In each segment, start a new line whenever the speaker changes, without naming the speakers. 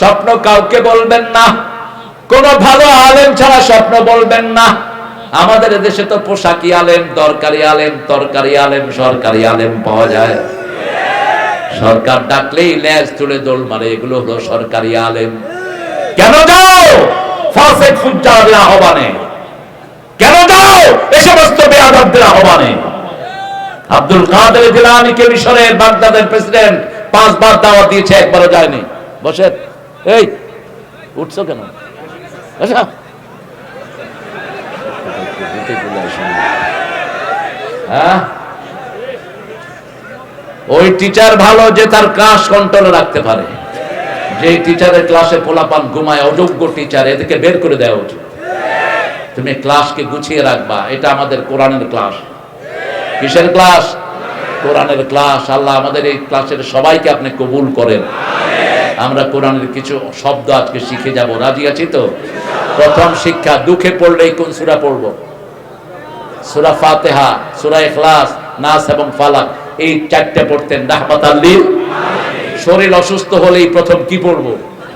স্বপ্ন কাউকে বলবেন না, কোন ভালো আলেম ছাড়া স্বপ্ন বলবেন না। আমাদের দেশে তো পোশাকি আলেম, দরকারি আলেম, তরকারি আলেম, সরকারি আলেম পাওয়া যায়। সরকার ডাকলেই লেজ তুলে দৌড় মারে, এগুলো হলো সরকারি আলেম। কেন যাও ফাসিক ফুজ্জারদের আহ্বানে? কেন যাও এই সমস্ত বেয়াদবদের আহ্বানে? আব্দুল কাদের জিলানীকে মিশরের বাগদাদের প্রেসিডেন্ট 5 বার দাওয়াত দিয়েছে, একবারও যায়নি। বসেন। এই উঠছো কেন? আচ্ছা, হ্যাঁ, ওই টিচার ভালো যে তার ক্লাস কন্ট্রোলে রাখতে পারে। যে টিচারের ক্লাসে পোলাপান ঘুমায়, অযোগ্য টিচার, এদেরকে বের করে দেওয়া উচিত। তুমি ক্লাসকে গুছিয়ে রাখবা, এটা আমাদের কোরআনের ক্লাস। কিসের ক্লাস? কোরআনের ক্লাস। আল্লাহ আমাদের এই ক্লাসের সবাইকে আপনি কবুল করেন। আমরা কোরআনের কিছু শব্দ আজকে শিখে যাব, রাজি আছি তো? প্রথম শিক্ষা, দুঃখে পড়লে কোন সূরা পড়ব? সূরা ফাতিহা, সূরা ইখলাস, নাস এবং ফালাক, এই 4টা পড়তেন রাহমাতাল লিল আলামিন। শরীর অসুস্থ হলেই প্রথম কি পড়ব?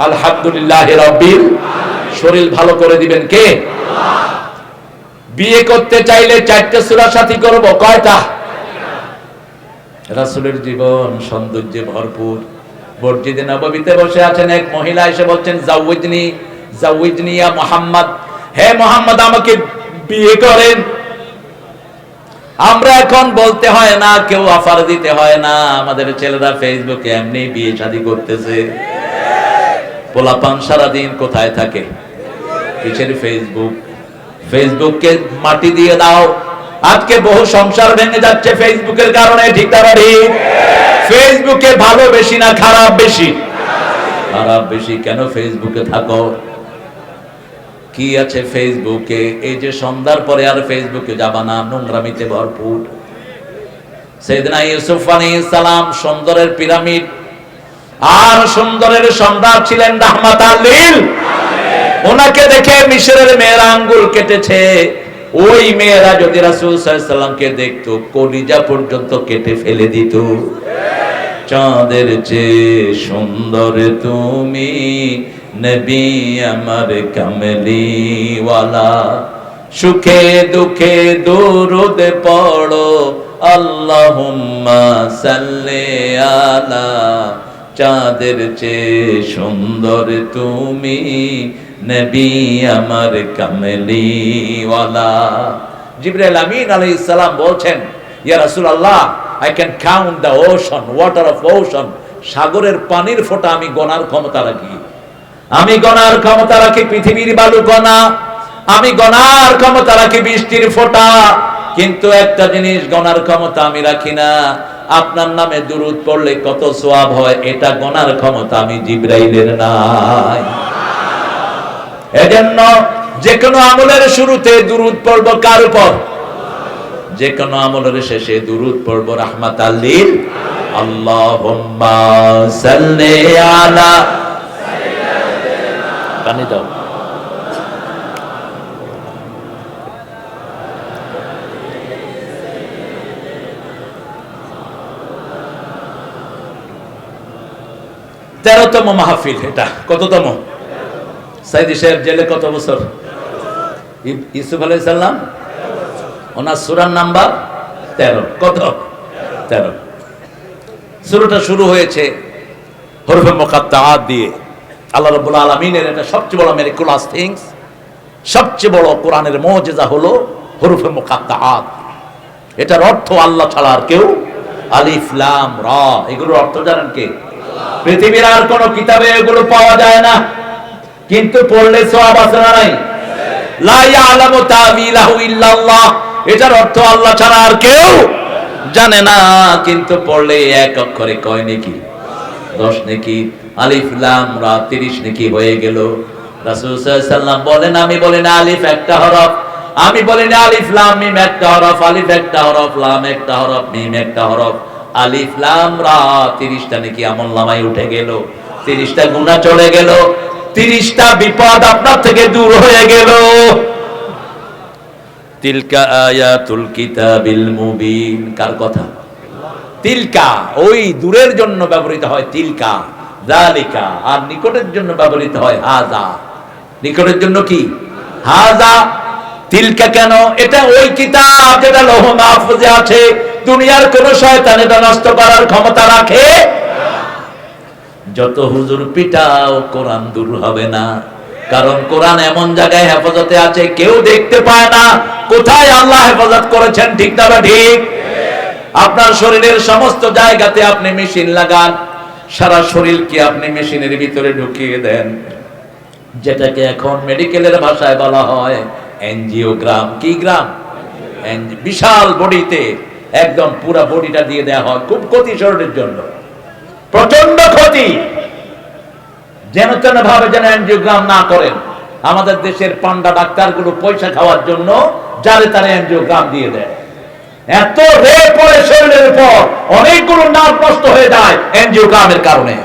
আলহামদুলিল্লাহি রাব্বিল আলামিন। শরীর ভালো করে দিবেন কে? আল্লাহ। বিয়ে করতে চাইলে 4টা সূরা সাথী করব, কয়টা? রাসূলের জীবন সৌন্দর্যে ভরপুর। মসজিদে নববীতে বসে আছেন, এক মহিলা এসে বলছেন, জাওয়াজনি জাওয়াজনি ইয়া মুহাম্মদ, হে মুহাম্মদ আমাকে বিয়ে করেন। আমরা এখন বলতে হয় না, কেউ অফার দিতে হয় না, আমাদের ছেলেরা ফেসবুকে এমনি বিয়ে শাদী করতেছে। পোলাপান সারাদিন কোথায় থাকে? কিসের ফেসবুক? ফেসবুককে মাটি দিয়ে দাও। আজকে বহু সংসার ভেঙে যাচ্ছে ফেসবুকের কারণে, ঠিক না ঠিক? ফেসবুকে ভালো বেশি না খারাপ বেশি? খারাপ বেশি। কেন ফেসবুকে থাকো? কি আছে ফেসবুকে? এই যে সন্ধ্যার পরে আর ফেসবুকে যাবা না, নোংরামিতে ভরপুর। সাইয়েদনা ইউসুফ আলাইহিস সালাম সুন্দরের পিরামিড আর সুন্দরের সম্রাট ছিলেন রাহমাতাল লিল আলামিন। ওনাকে দেখে মিশরের মেয়েরা আঙ্গুল কেটেছে। ওই মেয়েরা যদি রাসূল সাল্লাল্লাহু আলাইহি সাল্লামকে দেখতো, কলিজা পর্যন্ত কেটে ফেলে দিত। চাঁদের চেয়ে সুন্দর তুমি নবী আমার কামলিওয়ালা, সুখে দুঃখে দরুদ পড়ো আল্লাহুম্মা সাল্লি আলা। চাঁদের চেয়ে সুন্দর তুমি নবী আমার কামলিওয়ালা। জিবরাইল আমিন আলাইহিস সালাম বলছেন, ইয়া রাসূলুল্লাহ, I can count the ocean, water of ocean. সাগরের পানির ফোঁটা আমি গণার ক্ষমতা রাখি। আমি গণার ক্ষমতা রাখি পৃথিবীর বালু কণা, আমি গণার ক্ষমতা রাখি বৃষ্টির ফোঁটা, কিন্তু একটা জিনিস গণার ক্ষমতা আমি রাখি না, আপনার নামে দুরূদ পড়লে কত সওয়াব হয়, এটা গণার ক্ষমতা আমি জিবরাইলের নাই। এজন্য যে কোনো আমলের শুরুতে দুরূদ পড়ব কার উপর? যে কোনো আমলের শেষে দুরূদ পড়ব রাহমাতাল লিল আলামিন। আল্লাহুম্মা সাল্লি আলা সাইয়্যিদিনা। পানি দাও। তেরোতম মাহফিল এটা। কততম? সাইদি সাহেব জেলে কত বছর? ইউসুফ আলাইহিস সালাম, ওনার সূরার নাম্বার 13। কত? 13। সূরাটা শুরু হয়েছে হরফে মুকাত্তাআত দিয়ে। আল্লাহ রাব্বুল আলামিনের এটা সবচেয়ে বড় মিরাকুলাস থিংস, সবচেয়ে বড় কোরআনের মুজিজা হলো হরফে মুকাত্তাআত। এটার অর্থ আল্লাহ ছাড়া আর কেউ। আলিফ লাম রা, এগুলোর অর্থ জানেন কে? পৃথিবীর আর কোন কিতাবে এগুলো পাওয়া যায় না, কিন্তু পড়লে সওয়াব আছে না নাই? লা ইয়ালামু তাওয়িলাহু ইল্লাল্লাহ, এটার অর্থ আল্লাহ ছাড়া আর কেউ জানে না, কিন্তু পড়লে এক অক্ষরে কয় নেকি? 10 নেকি। আলিফ লাম রা 30 নেকি হয়ে গেল। রাসূল সাল্লাল্লাহু আলাইহি সাল্লাম বলেন, আমি বলি না আলিফ একটা হরফ, আমি বলি না আলিফ লাম মিম একটা হরফ, আলিফ একটা হরফ, লাম একটা হরফ, মিম একটা হরফ। আলিফ লাম রা 30টা নেকি আমলনামায় উঠে গেল, 30টা গুনাহ চলে গেল, 30টা বিপদ আপনার থেকে দূর হয়ে গেল। তিলকা আয়াতুল কিতাবিল মুবিন। কার কথা? তিলকা, ওই দূরের জন্য ব্যবহৃত হয় তিলকা। যালিকা, আর নিকটের জন্য ব্যবহৃত হয় হাযা। নিকটের জন্য কি হাযা? তিলকা কেন? এটা ওই কিতাব যেটা লৌহ মাহফুজে আছে। দুনিয়ার কোন শয়তান এটা নষ্ট করার ক্ষমতা রাখে? যত হুজুর পিটাও কোরআন দূর হবে না, কারণ কোরআন এমন জায়গায় হেফাজতে আছে কেউ দেখতে পায় না। কোথায় আল্লাহ হেফাজত করেছেন, ঠিক না ঠিক? আপনার শরীরের সমস্ত জায়গাতে আপনি মেশিন লাগান, সারা শরীরকে আপনি মেশিনের ভিতরে ঢুকিয়ে দেন, যেটাকে এখন মেডিকেলের ভাষায় বলা হয় এনজিওগ্রাম। কি গ্রাম? বিশাল বডিতে একদম পুরা বডিটা দিয়ে দেওয়া হয়। খুব ক্ষতি শরীরের জন্য, প্রচন্ড ক্ষতি। যেন তেন ভাবে যেন এনজিওগ্রাম না করেন। আমাদের দেশের পান্ডা ডাক্তারগুলো পয়সা খাওয়ার জন্য যারে তারে এনজিওগ্রাম দিয়ে দেয়। এত রেপ পড়ে শরীরের উপর, অনেকগুলো নার্ভ নষ্ট হয়ে যায় এনজিওগ্রামের কারণে।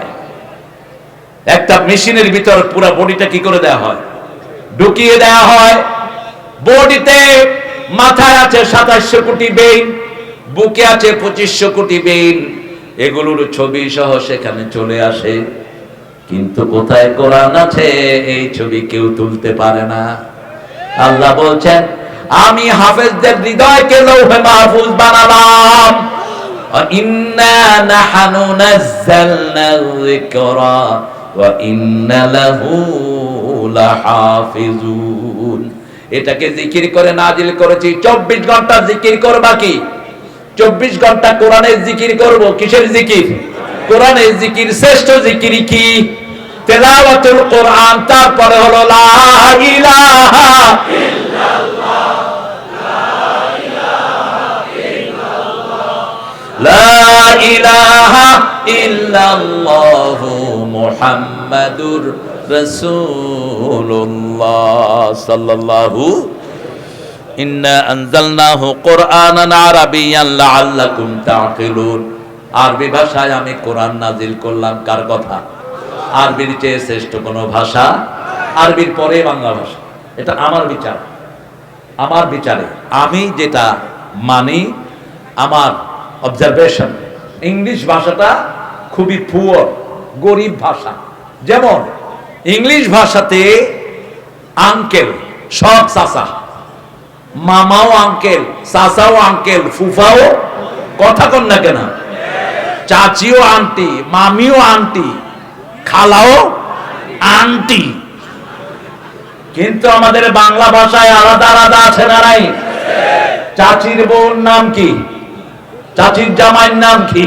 একটা মেশিনের ভিতর পুরো বডিটা কি করে দেওয়া হয়, ঢুকিয়ে দেওয়া হয়। বডিতে মাথায় আছে 2700 কোটি বেইন, বুকে আছে 2500 কোটি বেইন, এগুলোর ছবি সহ সেখানে চলে আসে। কিন্তু কোথায় কোরআন আছে এই ছবি কেউ তুলতে পারে না। আল্লাহ বলছেন আমি হাফেজদের হৃদয়কে লৌহে মাহফুজ বানালাম। ইন্না নাহনু নাযালনা যিকরা ওয়া ইন্না লাহু লাহাফিজুন। এটাকে জিকির করে নাজিল করেছি। 24 ঘন্টা জিকির করবা কি? 24 ঘন্টা কোরআনের জিকির করব। কিসের জিকির? কোরআনের জিকির। শ্রেষ্ঠ জিকির কি? তেলাওয়াতুল কোরআন। তারপরে হলো লা ইলাহা ইল্লাল্লাহ, লা ইলাহা ইল্লাল্লাহ মুহাম্মাদুর রাসূলুল্লাহ সাল্লাল্লাহু। ইন্না আনজালনাহু কুরআনান আরাবিয়ান লাআল্লাকুম তা'কিলুন। আরবি ভাষায় আমি কোরআন নাজিল করলাম। কার কথা? আরবির চেয়ে শ্রেষ্ঠ কোন ভাষা? আরবির পরে বাংলা ভাষা। এটা আমার বিচার, আমার বিচারে আমি যেটা মানি, আমার অবজারভেশন। ইংলিশ ভাষাটা খুবই পুয়ার, গরিব ভাষা। যেমন ইংলিশ ভাষাতে আঙ্কেল সব চাচা, মামাও আঙ্কেল, চাচাও আঙ্কেল, ফুফাও, কথা কন না কেন, চাচিও আন্টি, মামিও আন্টি, খালাও আন্টি। কিন্তু আমাদের বাংলা ভাষায় আলাদা আলাদা আছে না নাই? চাচির বউর নাম কি? চাচির জামাইয়ের নাম কি?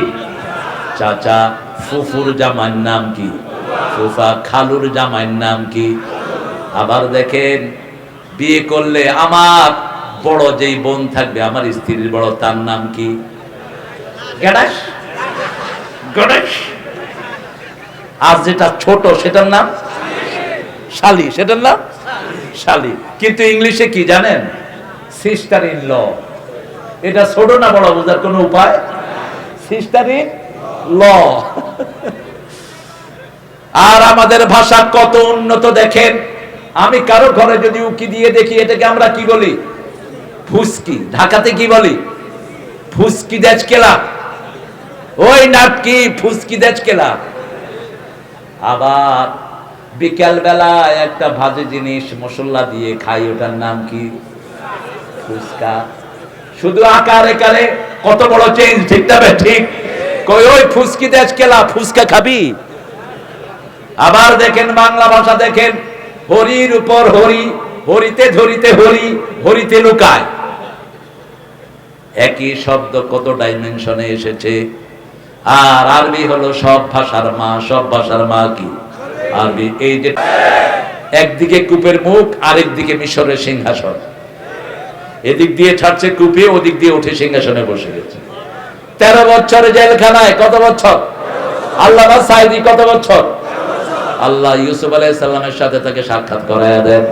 চাচা। ফুফুর জামাইয়ের নাম কি? ফুফা। খালুর জামাইয়ের নাম কি? আবার দেখেন বিয়ে করলে আমার বড় যেই বোন থাকবে, আমার স্ত্রীর বড়, তার নাম কি? গেডাস, গডেস। আর যেটা ছোট সেটার নাম শালি, সেটার নাম শালি। কিন্তু ইংলিশে কি জানেন? Sister in law. এটা ছোট না বড় বোঝার কোন উপায়? সিস্টার ইন ল। আর আমাদের ভাষা কত উন্নত দেখেন। আমি কারো ঘরে যদি উকি দিয়ে দেখি, এটাকে আমরা কি বলি? ফুসকি। ঢাকাতে কি বলি? ফুসকি দেচকেলা। ওই নাটকি ফুসকি দেচকেলা। আবার বিকেল বেলা একটা ভাজি জিনিস মশলা দিয়ে খাই, ওটার নাম কি? ফুসকা। শুধু আকার একারে কত বড় চেঞ্জ, ঠিক না? ঠিক। কই ওই ফুসকি দেচকেলা, ফুসকা খাবি? আবার দেখেন বাংলা ভাষা দেখেন, হরির উপর হরি, হরিতে ধরিতে হরি, হরিতে লুকায়। একই শব্দ কত ডাইমেনশনে এসেছে। আর আরবি হলো সব ভাষার মা। সব ভাষার মা কি? আরবি। এই যে একদিকে কূপের মুখ, আরেক দিকে মিশরের সিংহাসন। এদিক দিয়ে ছাড়ছে কূপে, ওদিক দিয়ে উঠে সিংহাসনে বসে গেছে। 13 বছর জেলখানায়। কত বছর? আল্লামা সাঈদী কত বছর? আল্লাহ ইউসুফ আলাইহিস সালামের সাথে তাকে সাক্ষাৎ করায়া দেন।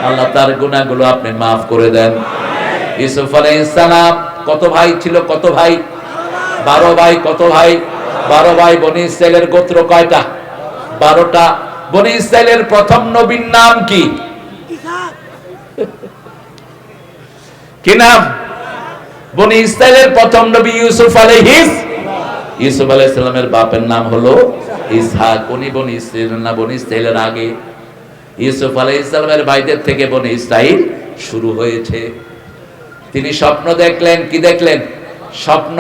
আল্লাহ তার গুনাহগুলো আপনি মাফ করে দেন। ইউসুফ আলাইহিস সালাম কত ভাই ছিল? কত ভাই? 12 ভাই। কত ভাই? 12 ভাই। বনি ইসরাইলের গোত্র কয়টা? 12টা। বনি ইসরাইলের প্রথম নবীর নাম কি? কি নাম? বনি ইসরাইলের প্রথম নবী ইউসুফ আলাইহিস। ইউসুফ আলাইহিস সালামের বাপের নাম হলো ইসহাক উনি বনি ইসরাইল না, বনি ইসরাইলের আগে। ইউসুফ আলাইহিস সালামের ভাইদের থেকে বনি ইসরাইল শুরু হয়েছে। তিনি স্বপ্ন দেখলেন, কি দেখলেন? স্বপ্ন